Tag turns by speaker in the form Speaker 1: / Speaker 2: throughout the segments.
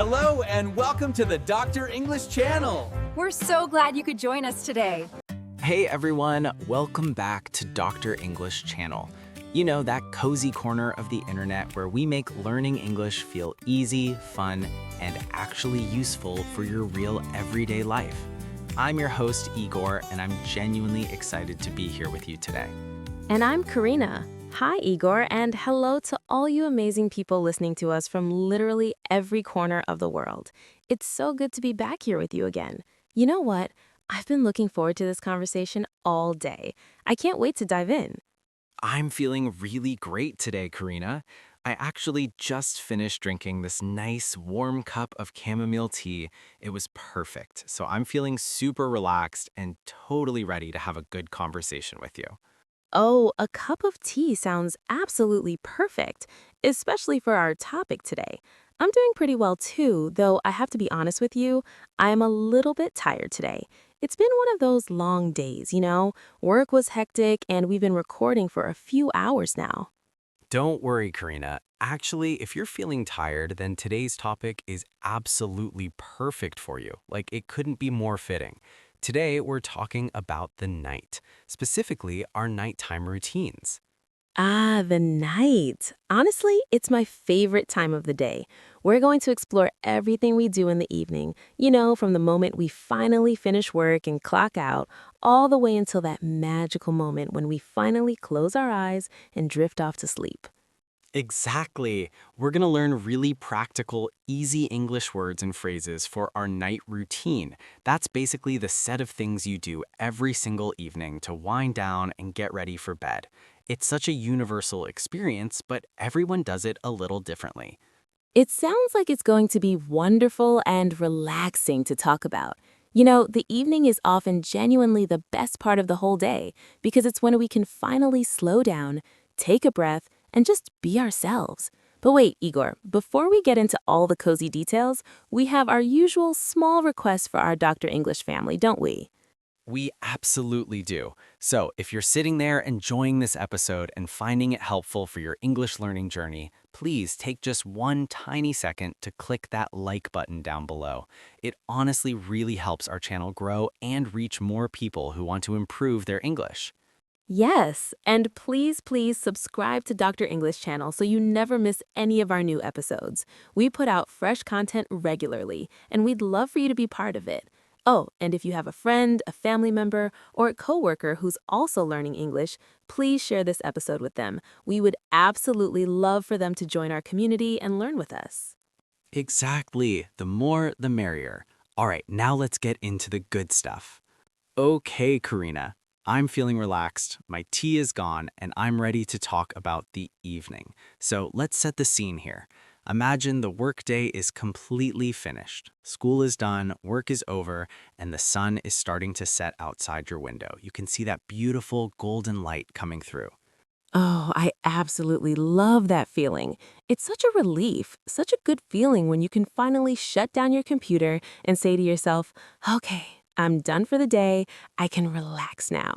Speaker 1: Hello and welcome to the Dr. English channel.
Speaker 2: We're so glad you could join us today.
Speaker 3: Hey everyone, welcome back to Dr. English channel. You know, that cozy corner of the internet where we make learning English feel easy, fun, and actually useful for your real everyday life. I'm your host, Igor, and I'm genuinely excited to be here with you today.
Speaker 4: And I'm Karina. Hi, Igor, and hello to all you amazing people listening to us from literally every corner of the world. It's so good to be back here with you again. You know what? I've been looking forward to this conversation all day. I can't wait to dive in.
Speaker 3: I'm feeling really great today, Karina. I actually just finished drinking this nice warm cup of chamomile tea. It was perfect, so I'm feeling super relaxed and totally ready to have a good conversation with you.
Speaker 4: Oh, a cup of tea sounds absolutely perfect, especially for our topic today. I'm doing pretty well too, though I have to be honest with you, I'm a little bit tired today. It's been one of those long days, you know? Work was hectic and we've been recording for a few hours now.
Speaker 3: Don't worry, Karina. Actually, if you're feeling tired, then today's topic is absolutely perfect for you. Like, it couldn't be more fitting. Today, we're talking about the night, specifically our nighttime routines.
Speaker 4: Ah, the night. Honestly, it's my favorite time of the day. We're going to explore everything we do in the evening, you know, from the moment we finally finish work and clock out, all the way until that magical moment when we finally close our eyes and drift off to sleep.
Speaker 3: Exactly. We're going to learn really practical, easy English words and phrases for our night routine. That's basically the set of things you do every single evening to wind down and get ready for bed. It's such a universal experience, but everyone does it a little differently.
Speaker 4: It sounds like it's going to be wonderful and relaxing to talk about. You know, the evening is often genuinely the best part of the whole day because it's when we can finally slow down, take a breath, and just be ourselves. But wait, Igor, before we get into all the cozy details, we have our usual small request for our Dr. English family, don't we?
Speaker 3: We absolutely do. So if you're sitting there enjoying this episode and finding it helpful for your English learning journey, please take just one tiny second to click that like button down below. It honestly really helps our channel grow and reach more people who want to improve their English.
Speaker 4: Yes, and please subscribe to Dr. English channel so you never miss any of our new episodes. We put out fresh content regularly, and we'd love for you to be part of it. Oh, and if you have a friend, a family member, or a coworker who's also learning English, please share this episode with them. We would absolutely love for them to join our community and learn with us.
Speaker 3: Exactly. The more, the merrier. All right, now let's get into the good stuff. Okay, Karina. I'm feeling relaxed, my tea is gone, and I'm ready to talk about the evening. So let's set the scene here. Imagine the workday is completely finished. School is done, work is over, and the sun is starting to set outside your window. You can see that beautiful golden light coming through.
Speaker 4: Oh, I absolutely love that feeling. It's such a relief, such a good feeling when you can finally shut down your computer and say to yourself, okay, I'm done for the day, I can relax now.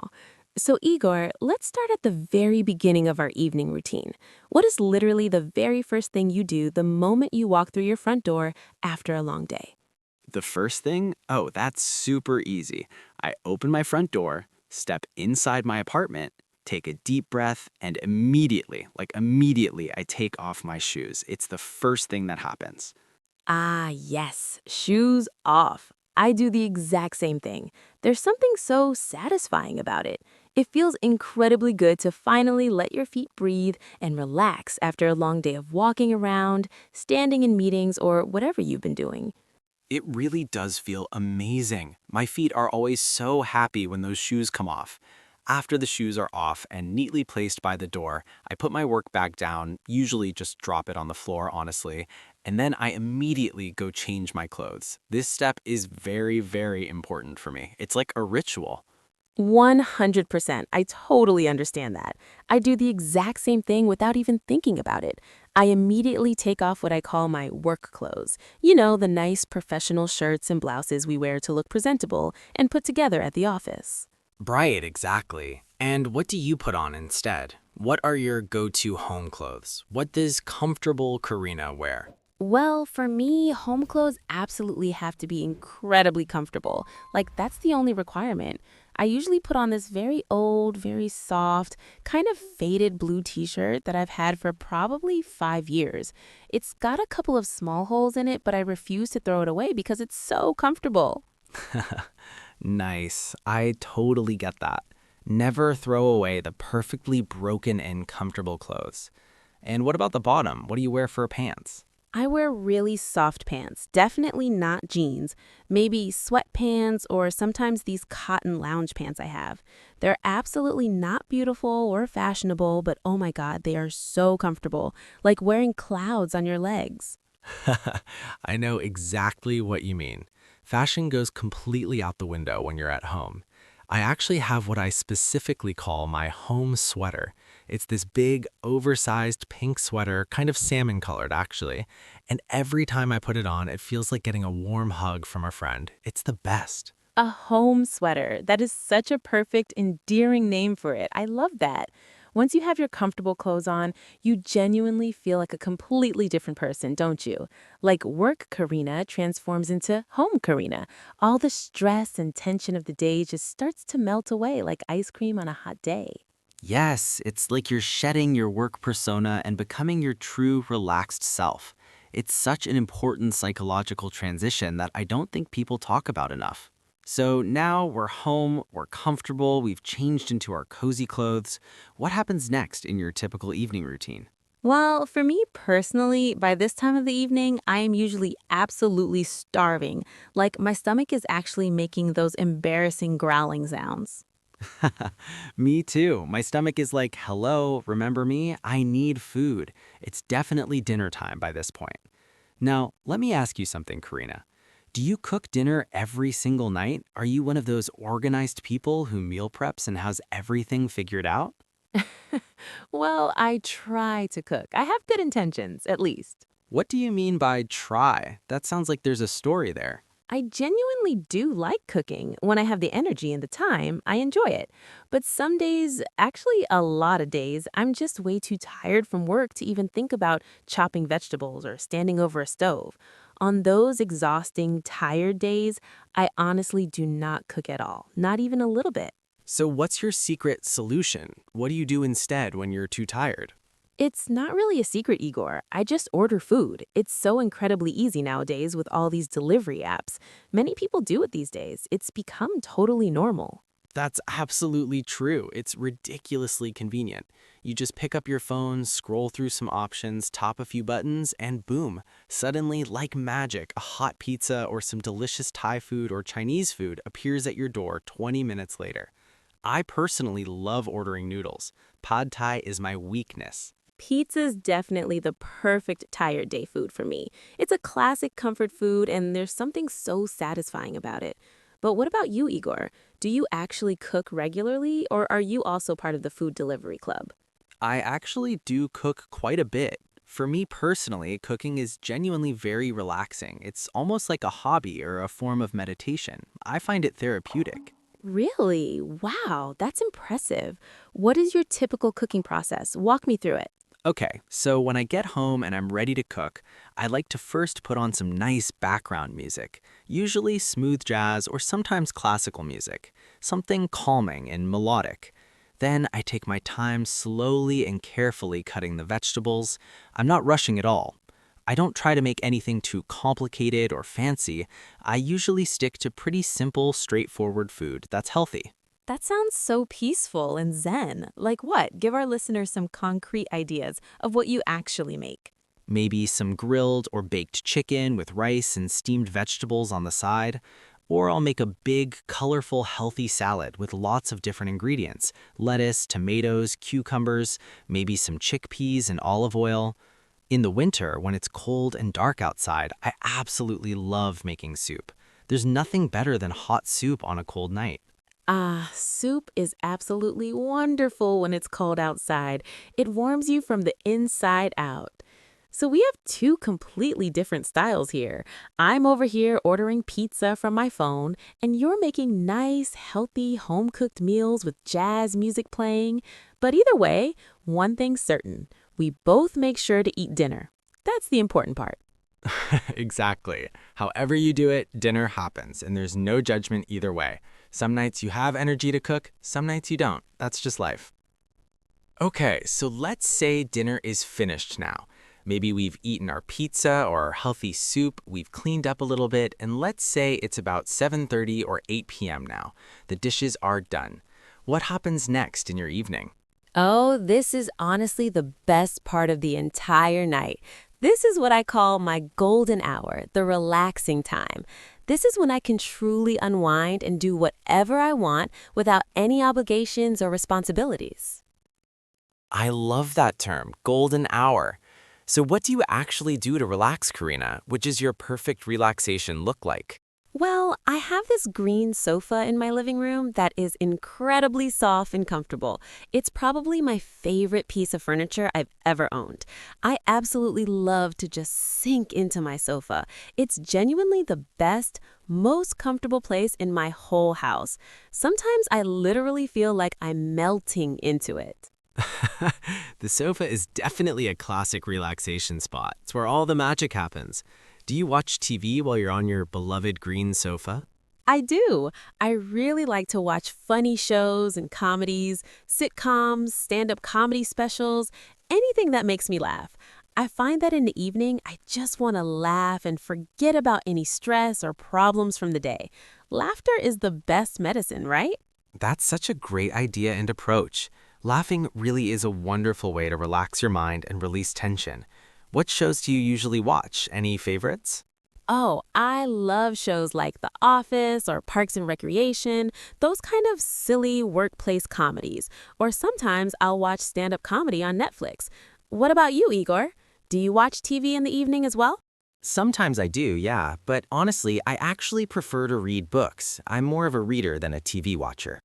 Speaker 4: So Igor, let's start at the very beginning of our evening routine. What is literally the very first thing you do the moment you walk through your front door after a long day?
Speaker 3: The first thing? Oh, that's super easy. I open my front door, step inside my apartment, take a deep breath, and immediately, I take off my shoes. It's the first thing that happens.
Speaker 4: Ah, yes, shoes off. I do the exact same thing. There's something so satisfying about it. It feels incredibly good to finally let your feet breathe and relax after a long day of walking around, standing in meetings, or whatever you've been doing.
Speaker 3: It really does feel amazing. My feet are always so happy when those shoes come off. After the shoes are off and neatly placed by the door, I put my work bag down, usually just drop it on the floor, honestly, and then I immediately go change my clothes. This step is very important for me. It's like a ritual.
Speaker 4: 100%. I totally understand that. I do the exact same thing without even thinking about it. I immediately take off what I call my work clothes. You know, the nice professional shirts and blouses we wear to look presentable and put together at the office.
Speaker 3: Right, exactly. And what do you put on instead? What are your go-to home clothes? What does comfortable Karina wear?
Speaker 4: Well, for me, home clothes absolutely have to be incredibly comfortable. Like, that's the only requirement. I usually put on this very old, very soft, kind of faded blue t-shirt that I've had for probably 5 years. It's got a couple of small holes in it, but I refuse to throw it away because it's so comfortable.
Speaker 3: Nice. I totally get that. Never throw away the perfectly broken and comfortable clothes. And what about the bottom? What do you wear for pants?
Speaker 4: I wear really soft pants, definitely not jeans. Maybe sweatpants or sometimes these cotton lounge pants I have. They're absolutely not beautiful or fashionable, but oh my God, they are so comfortable, like wearing clouds on your legs.
Speaker 3: I know exactly what you mean. Fashion goes completely out the window when you're at home. I actually have what I specifically call my home sweater. It's this big, oversized pink sweater, kind of salmon colored actually, and every time I put it on, it feels like getting a warm hug from a friend. It's the best.
Speaker 4: A home sweater. That is such a perfect, endearing name for it. I love that. Once you have your comfortable clothes on, you genuinely feel like a completely different person, don't you? Like work Karina transforms into home Karina. All the stress and tension of the day just starts to melt away like ice cream on a hot day.
Speaker 3: Yes, it's like you're shedding your work persona and becoming your true, relaxed self. It's such an important psychological transition that I don't think people talk about enough. So now we're home, we're comfortable, we've changed into our cozy clothes. What happens next in your typical evening routine?
Speaker 4: Well, for me personally, by this time of the evening, I am usually absolutely starving. Like my stomach is actually making those embarrassing growling sounds.
Speaker 3: Me too. My stomach is like, hello, remember me? I need food. It's definitely dinner time by this point. Now, let me ask you something, Karina. Do you cook dinner every single night? Are you one of those organized people who meal preps and has everything figured out?
Speaker 4: Well, I try to cook. I have good intentions, at least.
Speaker 3: What do you mean by try? That sounds like there's a story there.
Speaker 4: I genuinely do like cooking. When I have the energy and the time, I enjoy it. But some days, actually a lot of days, I'm just way too tired from work to even think about chopping vegetables or standing over a stove. On those exhausting, tired days, I honestly do not cook at all, not even a little bit.
Speaker 3: So, what's your secret solution? What do you do instead when you're too tired?
Speaker 4: It's not really a secret, Igor. I just order food. It's so incredibly easy nowadays with all these delivery apps. Many people do it these days. It's become totally normal.
Speaker 3: That's absolutely true. It's ridiculously convenient. You just pick up your phone, scroll through some options, tap a few buttons, and boom, suddenly, like magic, a hot pizza or some delicious Thai food or Chinese food appears at your door 20 minutes later. I personally love ordering noodles. Pad Thai is my weakness.
Speaker 4: Pizza's definitely the perfect tired day food for me. It's a classic comfort food, and there's something so satisfying about it. But what about you, Igor? Do you actually cook regularly, or are you also part of the food delivery club?
Speaker 3: I actually do cook quite a bit. For me personally, cooking is genuinely very relaxing. It's almost like a hobby or a form of meditation. I find it therapeutic.
Speaker 4: Really? Wow, that's impressive. What is your typical cooking process? Walk me through it.
Speaker 3: Okay, so when I get home and I'm ready to cook, I like to first put on some nice background music, usually smooth jazz or sometimes classical music, something calming and melodic. Then I take my time slowly and carefully cutting the vegetables. I'm not rushing at all. I don't try to make anything too complicated or fancy. I usually stick to pretty simple, straightforward food that's healthy.
Speaker 4: That sounds so peaceful and zen. Like what? Give our listeners some concrete ideas of what you actually make.
Speaker 3: Maybe some grilled or baked chicken with rice and steamed vegetables on the side. Or I'll make a big, colorful, healthy salad with lots of different ingredients: lettuce, tomatoes, cucumbers, maybe some chickpeas and olive oil. In the winter, when it's cold and dark outside, I absolutely love making soup. There's nothing better than hot soup on a cold night.
Speaker 4: Ah, soup is absolutely wonderful when it's cold outside. It warms you from the inside out. So we have two completely different styles here. I'm over here ordering pizza from my phone, and you're making nice, healthy, home-cooked meals with jazz music playing. But either way, one thing's certain. We both make sure to eat dinner. That's the important part.
Speaker 3: Exactly. However you do it, dinner happens, and there's no judgment either way. Some nights you have energy to cook, some nights you don't. That's just life. Okay, so let's say dinner is finished now. Maybe we've eaten our pizza or our healthy soup, we've cleaned up a little bit, and let's say it's about 7:30 or 8 p.m. now. The dishes are done. What happens next in your evening?
Speaker 4: Oh, this is honestly the best part of the entire night. This is what I call my golden hour, the relaxing time. This is when I can truly unwind and do whatever I want without any obligations or responsibilities.
Speaker 3: I love that term, golden hour. So what do you actually do to relax, Karina? What does your perfect relaxation look like?
Speaker 4: Well, I have this green sofa in my living room that is incredibly soft and comfortable. It's probably my favorite piece of furniture I've ever owned. I absolutely love to just sink into my sofa. It's genuinely the best, most comfortable place in my whole house. Sometimes I literally feel like I'm melting into it.
Speaker 3: The sofa is definitely a classic relaxation spot. It's where all the magic happens. Do you watch TV while you're on your beloved green sofa?
Speaker 4: I do. I really like to watch funny shows and comedies, sitcoms, stand-up comedy specials, anything that makes me laugh. I find that in the evening, I just want to laugh and forget about any stress or problems from the day. Laughter is the best medicine, right?
Speaker 3: That's such a great idea and approach. Laughing really is a wonderful way to relax your mind and release tension. What shows do you usually watch? Any favorites?
Speaker 4: Oh, I love shows like The Office or Parks and Recreation, those kind of silly workplace comedies. Or sometimes I'll watch stand-up comedy on Netflix. What about you, Igor? Do you watch TV in the evening as well?
Speaker 3: Sometimes I do, yeah, but honestly, I actually prefer to read books. I'm more of a reader than a TV watcher.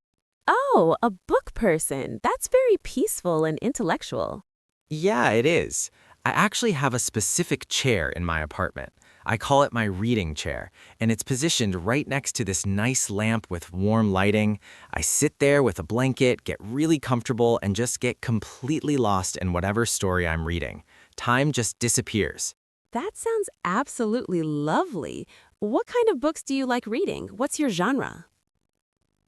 Speaker 4: Oh, a book person. That's very peaceful and intellectual.
Speaker 3: Yeah, it is. I actually have a specific chair in my apartment. I call it my reading chair, and it's positioned right next to this nice lamp with warm lighting. I sit there with a blanket, get really comfortable, and just get completely lost in whatever story I'm reading. Time just disappears.
Speaker 4: That sounds absolutely lovely. What kind of books do you like reading? What's your genre?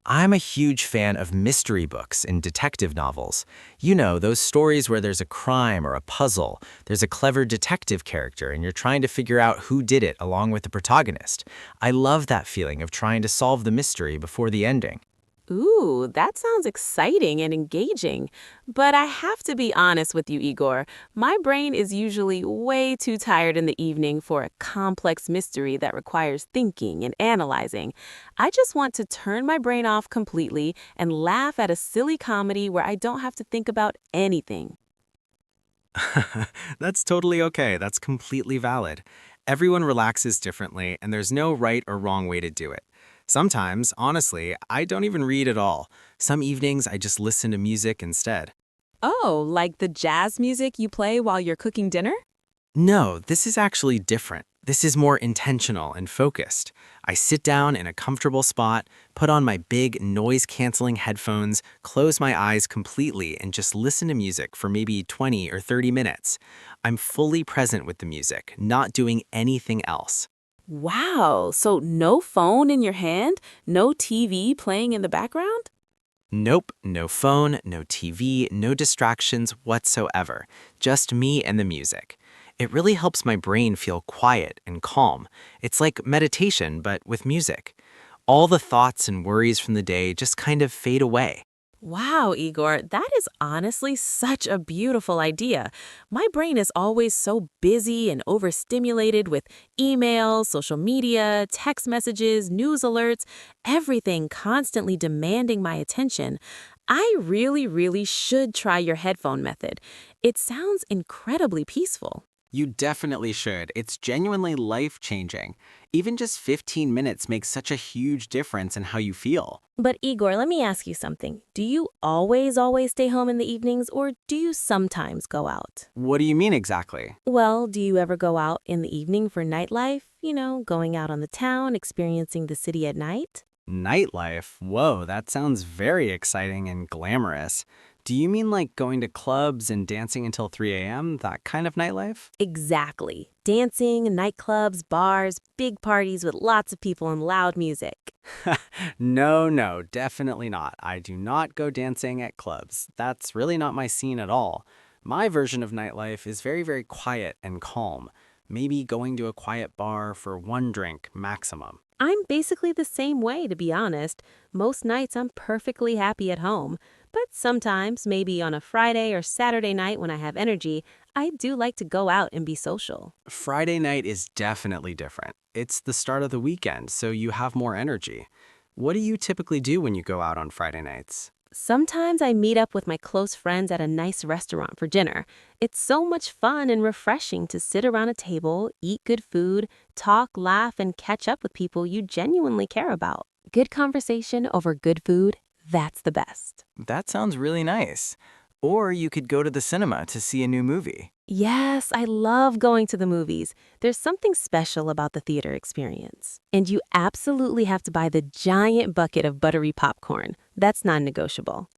Speaker 3: I'm a huge fan of mystery books and detective novels. You know, those stories where there's a crime or a puzzle, there's a clever detective character, and you're trying to figure out who did it along with the protagonist. I love that feeling of trying to solve the mystery before the ending.
Speaker 4: Ooh, that sounds exciting and engaging. But I have to be honest with you, Igor. My brain is usually way too tired in the evening for a complex mystery that requires thinking and analyzing. I just want to turn my brain off completely and laugh at a silly comedy where I don't have to think about anything.
Speaker 3: That's totally okay. That's completely valid. Everyone relaxes differently, and there's no right or wrong way to do it. Sometimes, honestly, I don't even read at all. Some evenings I just listen to music instead.
Speaker 2: Oh, like the jazz music you play while you're cooking dinner?
Speaker 3: No, this is actually different. This is more intentional and focused. I sit down in a comfortable spot, put on my big noise-canceling headphones, close my eyes completely, and just listen to music for maybe 20 or 30 minutes. I'm fully present with the music, not doing anything else.
Speaker 4: Wow, so no phone in your hand? No TV playing in the background?
Speaker 3: Nope, no phone, no TV, no distractions whatsoever. Just me and the music. It really helps my brain feel quiet and calm. It's like meditation, but with music. All the thoughts and worries from the day just kind of fade away.
Speaker 4: Wow, Igor, that is honestly such a beautiful idea. My brain is always so busy and overstimulated with emails, social media, text messages, news alerts, everything constantly demanding my attention. I really should try your headphone method. It sounds incredibly peaceful.
Speaker 3: You definitely should. It's genuinely life-changing. Even just 15 minutes makes such a huge difference in how you feel.
Speaker 4: But Igor, let me ask you something. Do you always stay home in the evenings, or do you sometimes go out?
Speaker 3: What do you mean exactly?
Speaker 4: Well, do you ever go out in the evening for nightlife? You know, going out on the town, experiencing the city at night?
Speaker 3: Nightlife? Whoa, that sounds very exciting and glamorous. Do you mean like going to clubs and dancing until 3 a.m., that kind of nightlife?
Speaker 4: Exactly. Dancing, nightclubs, bars, big parties with lots of people and loud music.
Speaker 3: No, no, definitely not. I do not go dancing at clubs. That's really not my scene at all. My version of nightlife is very, very quiet and calm. Maybe going to a quiet bar for one drink maximum.
Speaker 4: I'm basically the same way, to be honest. Most nights I'm perfectly happy at home. But sometimes, maybe on a Friday or Saturday night when I have energy, I do like to go out and be social.
Speaker 3: Friday night is definitely different. It's the start of the weekend, so you have more energy. What do you typically do when you go out on Friday nights?
Speaker 4: Sometimes I meet up with my close friends at a nice restaurant for dinner. It's so much fun and refreshing to sit around a table, eat good food, talk, laugh, and catch up with people you genuinely care about. Good conversation over good food, that's the best.
Speaker 5: That sounds really nice. Or you could go to the cinema to see a new movie.
Speaker 4: Yes, I love going to the movies. There's something special about the theater experience. And you absolutely have to buy the giant bucket of buttery popcorn. That's non-negotiable.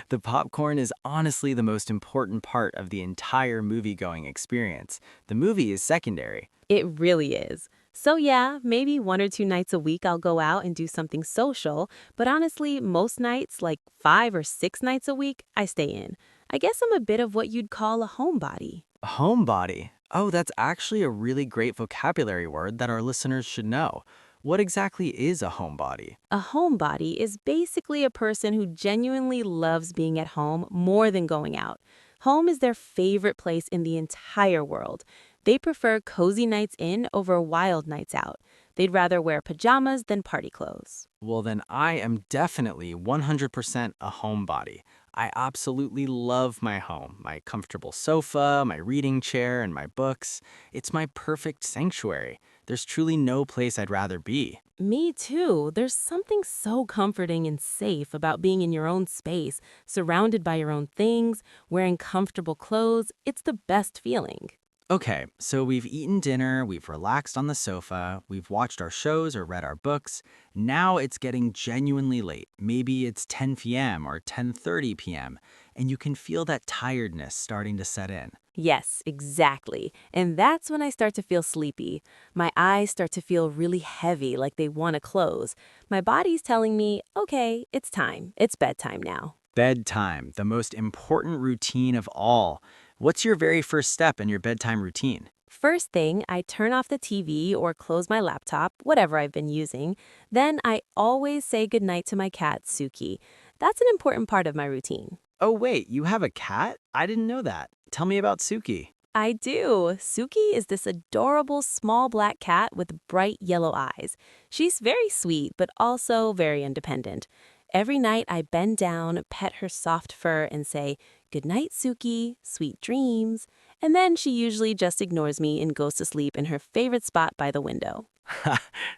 Speaker 5: The popcorn is honestly the most important part of the entire movie-going experience. The movie is secondary.
Speaker 4: It really is. So yeah, maybe 1 or 2 nights a week I'll go out and do something social, but honestly, most nights, like 5 or 6 nights a week, I stay in. I guess I'm a bit of what you'd call a homebody.
Speaker 5: Homebody. Oh, that's actually a really great vocabulary word that our listeners should know. What exactly is a homebody?
Speaker 4: A homebody is basically a person who genuinely loves being at home more than going out. Home is their favorite place in the entire world. They prefer cozy nights in over wild nights out. They'd rather wear pajamas than party clothes.
Speaker 3: Well, then I am definitely 100% a homebody. I absolutely love my home, my comfortable sofa, my reading chair, and my books. It's my perfect sanctuary. There's truly no place I'd rather be.
Speaker 4: Me too. There's something so comforting and safe about being in your own space, surrounded by your own things, wearing comfortable clothes. It's the best feeling.
Speaker 3: Okay, so we've eaten dinner, we've relaxed on the sofa, we've watched our shows or read our books. Now it's getting genuinely late. Maybe it's 10 p.m. or 10:30 p.m., and you can feel that tiredness starting to set in.
Speaker 4: Yes, exactly. And that's when I start to feel sleepy. My eyes start to feel really heavy, like they want to close. My body's telling me, okay, it's time. It's bedtime now.
Speaker 3: Bedtime, the most important routine of all. What's your very first step in your bedtime routine?
Speaker 4: First thing, I turn off the TV or close my laptop, whatever I've been using. Then I always say goodnight to my cat, Suki. That's an important part of my routine.
Speaker 3: Oh, wait, you have a cat? I didn't know that. Tell me about Suki.
Speaker 4: I do. Suki is this adorable small black cat with bright yellow eyes. She's very sweet, but also very independent. Every night I bend down, pet her soft fur, and say, "Good night, Suki, sweet dreams." And then she usually just ignores me and goes to sleep in her favorite spot by the window.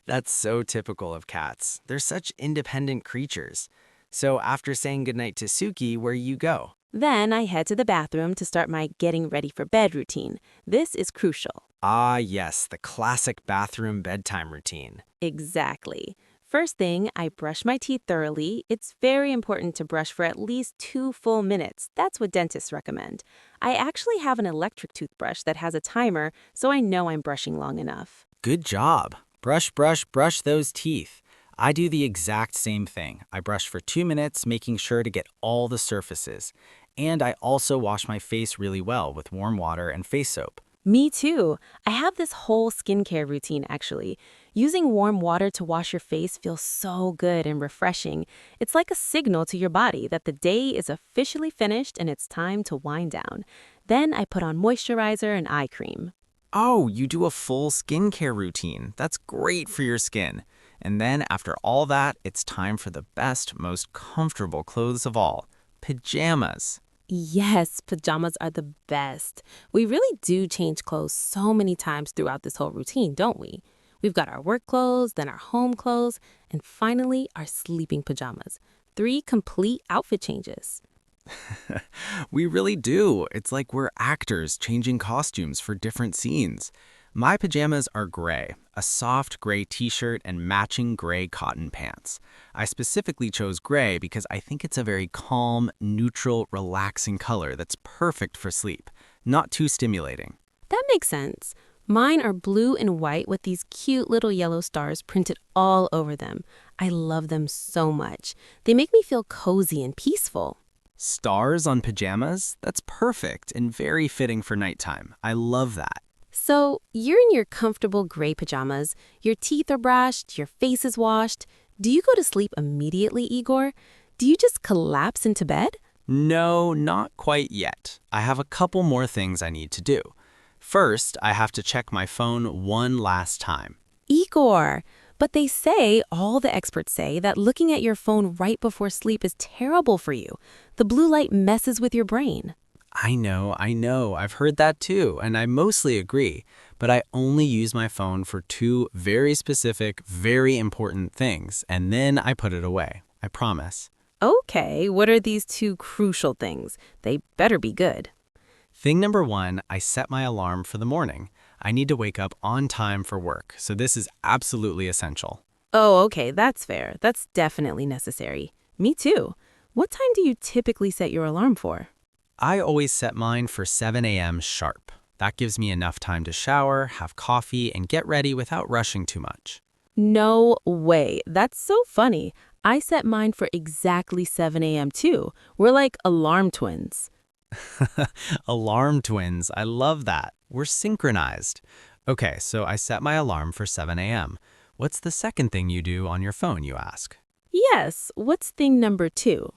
Speaker 3: That's so typical of cats. They're such independent creatures. So after saying goodnight to Suki, where you go?
Speaker 4: Then I head to the bathroom to start my getting ready for bed routine. This is crucial.
Speaker 3: Ah, yes, the classic bathroom bedtime routine.
Speaker 4: Exactly. First thing, I brush my teeth thoroughly. It's very important to brush for at least 2 full minutes. That's what dentists recommend. I actually have an electric toothbrush that has a timer, so I know I'm brushing long enough.
Speaker 3: Good job. Brush, brush, brush those teeth. I do the exact same thing. I brush for 2 minutes, making sure to get all the surfaces. And I also wash my face really well with warm water and face soap.
Speaker 4: Me too. I have this whole skincare routine, actually. Using warm water to wash your face feels so good and refreshing. It's like a signal to your body that the day is officially finished and it's time to wind down. Then I put on moisturizer and eye cream.
Speaker 3: Oh, you do a full skincare routine. That's great for your skin. And then after all that, it's time for the best, most comfortable clothes of all, pajamas.
Speaker 4: Yes, pajamas are the best. We really do change clothes so many times throughout this whole routine, don't we? We've got our work clothes, then our home clothes, and finally our sleeping pajamas. 3 complete outfit changes.
Speaker 3: We really do. It's like we're actors changing costumes for different scenes. My pajamas are gray, a soft gray t-shirt and matching gray cotton pants. I specifically chose gray because I think it's a very calm, neutral, relaxing color that's perfect for sleep, not too stimulating.
Speaker 4: That makes sense. Mine are blue and white with these cute little yellow stars printed all over them. I love them so much. They make me feel cozy and peaceful.
Speaker 3: Stars on pajamas? That's perfect and very fitting for nighttime. I love that.
Speaker 4: So, you're in your comfortable gray pajamas, your teeth are brushed, your face is washed. Do you go to sleep immediately, Igor? Do you just collapse into bed?
Speaker 3: No, not quite yet. I have a couple more things I need to do. First, I have to check my phone one last time.
Speaker 4: Igor, but all the experts say that looking at your phone right before sleep is terrible for you. The blue light messes with your brain.
Speaker 3: I know. I've heard that too, and I mostly agree. But I only use my phone for two very specific, very important things, and then I put it away. I promise.
Speaker 4: Okay, what are these two crucial things? They better be good.
Speaker 3: Thing number one, I set my alarm for the morning. I need to wake up on time for work, so this is absolutely essential.
Speaker 4: Oh, okay, that's fair. That's definitely necessary. Me too. What time do you typically set your alarm for?
Speaker 3: I always set mine for 7 a.m. sharp. That gives me enough time to shower, have coffee, and get ready without rushing too much.
Speaker 4: No way. That's so funny. I set mine for exactly 7 a.m. too. We're like alarm twins.
Speaker 3: Alarm twins, I love that. We're synchronized. Okay, so I set my alarm for 7 a.m. What's the second thing you do on your phone, you ask?
Speaker 4: Yes, what's thing number 2?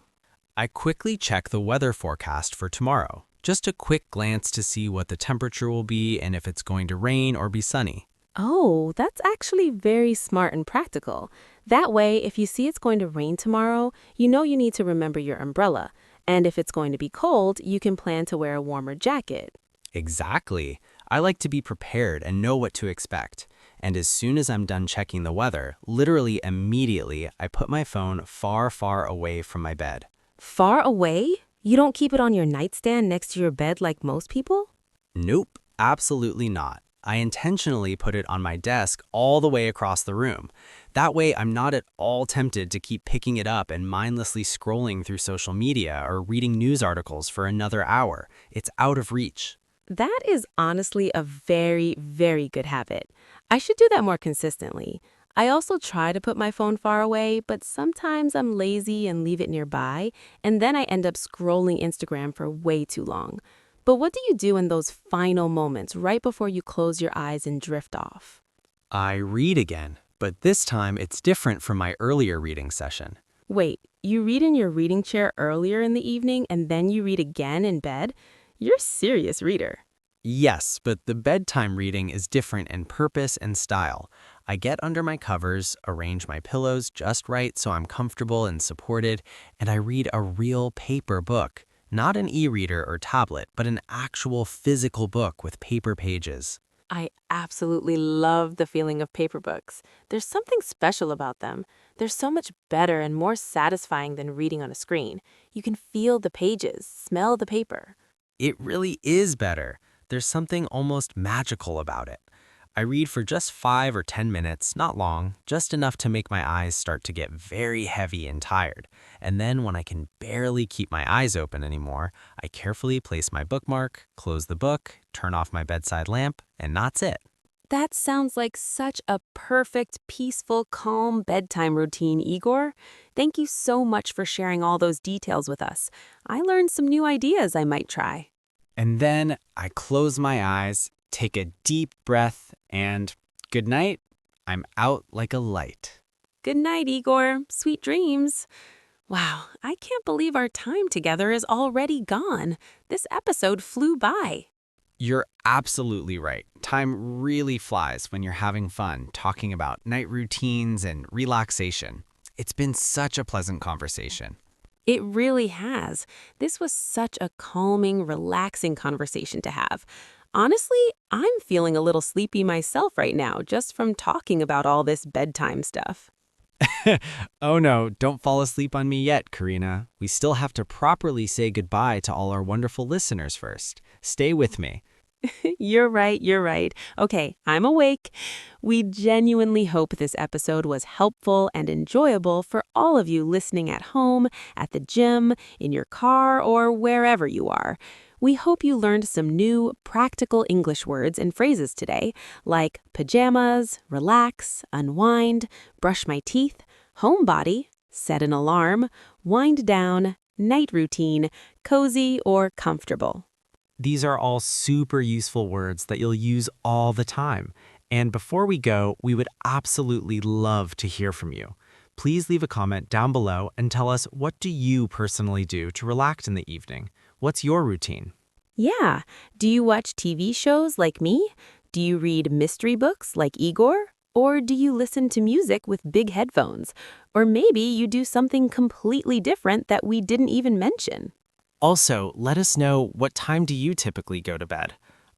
Speaker 3: I quickly check the weather forecast for tomorrow. Just a quick glance to see what the temperature will be and if it's going to rain or be sunny.
Speaker 4: Oh, that's actually very smart and practical. That way, if you see it's going to rain tomorrow, you know you need to remember your umbrella. And if it's going to be cold, you can plan to wear a warmer jacket.
Speaker 3: Exactly. I like to be prepared and know what to expect. And as soon as I'm done checking the weather, literally immediately, I put my phone far, far away from my bed.
Speaker 4: Far away? You don't keep it on your nightstand next to your bed like most people?
Speaker 3: Nope, absolutely not. I intentionally put it on my desk all the way across the room. That way, I'm not at all tempted to keep picking it up and mindlessly scrolling through social media or reading news articles for another hour. It's out of reach.
Speaker 4: That is honestly a very, very good habit. I should do that more consistently. I also try to put my phone far away, but sometimes I'm lazy and leave it nearby, and then I end up scrolling Instagram for way too long. But what do you do in those final moments right before you close your eyes and drift off?
Speaker 3: I read again, but this time it's different from my earlier reading session.
Speaker 4: Wait, you read in your reading chair earlier in the evening and then you read again in bed? You're a serious reader.
Speaker 3: Yes, but the bedtime reading is different in purpose and style. I get under my covers, arrange my pillows just right so I'm comfortable and supported, and I read a real paper book. Not an e-reader or tablet, but an actual physical book with paper pages.
Speaker 4: I absolutely love the feeling of paper books. There's something special about them. They're so much better and more satisfying than reading on a screen. You can feel the pages, smell the paper.
Speaker 3: It really is better. There's something almost magical about it. I read for just 5 or 10 minutes, not long, just enough to make my eyes start to get very heavy and tired. And then when I can barely keep my eyes open anymore, I carefully place my bookmark, close the book, turn off my bedside lamp, and that's it.
Speaker 4: That sounds like such a perfect, peaceful, calm bedtime routine, Igor. Thank you so much for sharing all those details with us. I learned some new ideas I might try.
Speaker 3: And then I close my eyes, take a deep breath, and good night. I'm out like a light.
Speaker 4: Good night, Igor. Sweet dreams. Wow, I can't believe our time together is already gone. This episode flew by.
Speaker 3: You're absolutely right. Time really flies when you're having fun talking about night routines and relaxation. It's been such a pleasant conversation.
Speaker 4: It really has. This was such a calming, relaxing conversation to have. Honestly, I'm feeling a little sleepy myself right now just from talking about all this bedtime stuff.
Speaker 3: Oh no, don't fall asleep on me yet, Karina. We still have to properly say goodbye to all our wonderful listeners first. Stay with me.
Speaker 4: You're right, you're right. Okay, I'm awake. We genuinely hope this episode was helpful and enjoyable for all of you listening at home, at the gym, in your car, or wherever you are. We hope you learned some new, practical English words and phrases today, like pajamas, relax, unwind, brush my teeth, homebody, set an alarm, wind down, night routine, cozy, or comfortable.
Speaker 3: These are all super useful words that you'll use all the time. And before we go, we would absolutely love to hear from you. Please leave a comment down below and tell us, what do you personally do to relax in the evening? What's your routine?
Speaker 4: Yeah. Do you watch TV shows like me? Do you read mystery books like Igor? Or do you listen to music with big headphones? Or maybe you do something completely different that we didn't even mention.
Speaker 5: Also, let us know, what time do you typically go to bed?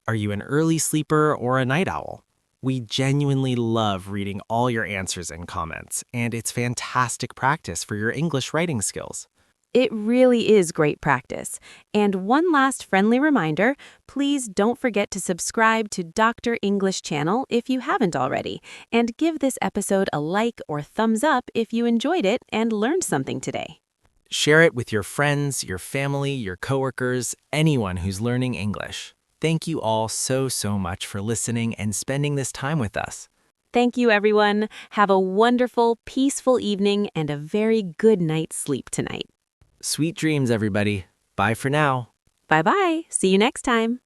Speaker 5: Are you an early sleeper or a night owl? We genuinely love reading all your answers and comments, and it's fantastic practice for your English writing skills.
Speaker 4: It really is great practice. And one last friendly reminder, please don't forget to subscribe to Dr. English channel if you haven't already, and give this episode a like or thumbs up if you enjoyed it and learned something today.
Speaker 5: Share it with your friends, your family, your coworkers, anyone who's learning English. Thank you all so much for listening and spending this time with us.
Speaker 4: Thank you, everyone. Have a wonderful, peaceful evening and a very good night's sleep tonight.
Speaker 5: Sweet dreams, everybody. Bye for now.
Speaker 4: Bye-bye. See you next time.